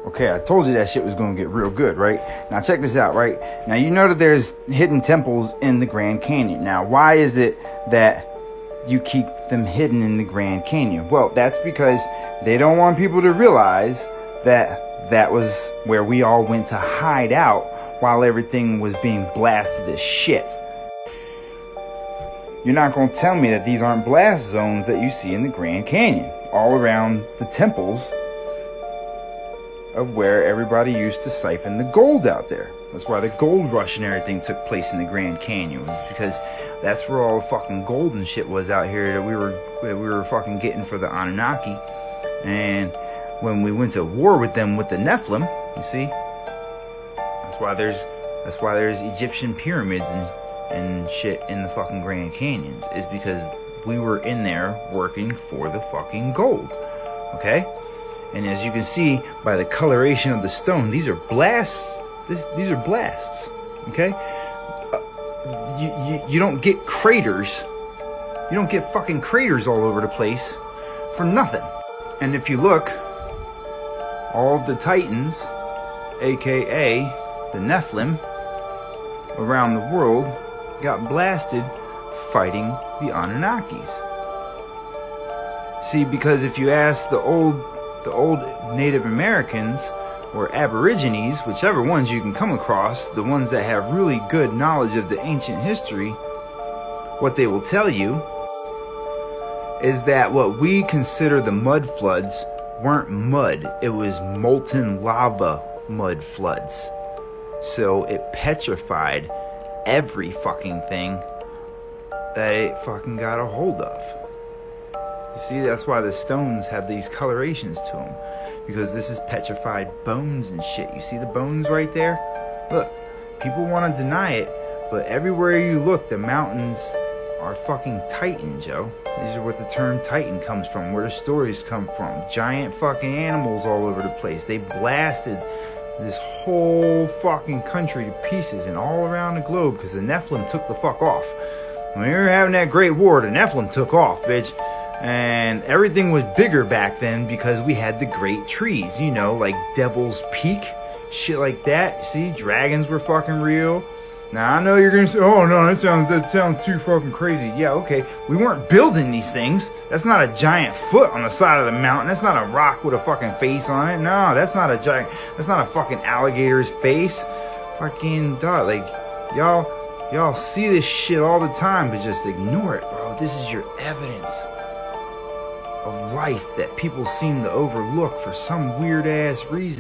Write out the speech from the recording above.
Okay, I told you that shit was gonna get real good, right? Now check this out, right? Now you know that there's hidden temples in the Grand Canyon. Now why is it that you keep them hidden in the Grand Canyon? Well, that's because they don't want people to realize that that was where we all went to hide out while everything was being blasted to shit. You're not gonna tell me that these aren't blast zones that you see in the Grand Canyon, all around the temples of where everybody used to siphon the gold out there. That's why the gold rush and everything took place in the Grand Canyon, because that's where all the fucking gold and shit was out here that we were fucking getting for the Anunnaki. And when we went to war with them with the Nephilim, you see, that's why there's Egyptian pyramids and shit in the fucking Grand Canyons, is because we were in there working for the fucking gold. Okay? And as you can see by the coloration of the stone, these are blasts. These are blasts. Okay? You don't get craters. You don't get fucking craters all over the place for nothing. And if you look, all of the Titans, aka the Nephilim, around the world got blasted fighting the Anunnakis. See, because if you ask the old Native Americans or Aborigines, whichever ones you can come across, the ones that have really good knowledge of the ancient history, what they will tell you is that what we consider the mud floods weren't mud, it was molten lava mud floods. So it petrified every fucking thing that it fucking got a hold of. You see, that's why the stones have these colorations to them, because this is petrified bones and shit. You see the bones right there? Look, people want to deny it, but everywhere you look, the mountains are fucking Titan, Joe. These are what the term Titan comes from, where the stories come from. Giant fucking animals all over the place. They blasted this whole fucking country to pieces and all around the globe because the Nephilim took the fuck off. When we were having that great war, the Nephilim took off, bitch. And everything was bigger back then because we had the great trees, you know, like Devil's Peak, shit like that. See, dragons were fucking real. Now, I know you're gonna say, oh no, that sounds too fucking crazy. Yeah, okay, we weren't building these things. That's not a giant foot on the side of the mountain. That's not a rock with a fucking face on it. No, that's not a fucking alligator's face. Fucking dog, like, y'all see this shit all the time, but just ignore it, bro. This is your evidence of life that people seem to overlook for some weird ass reason.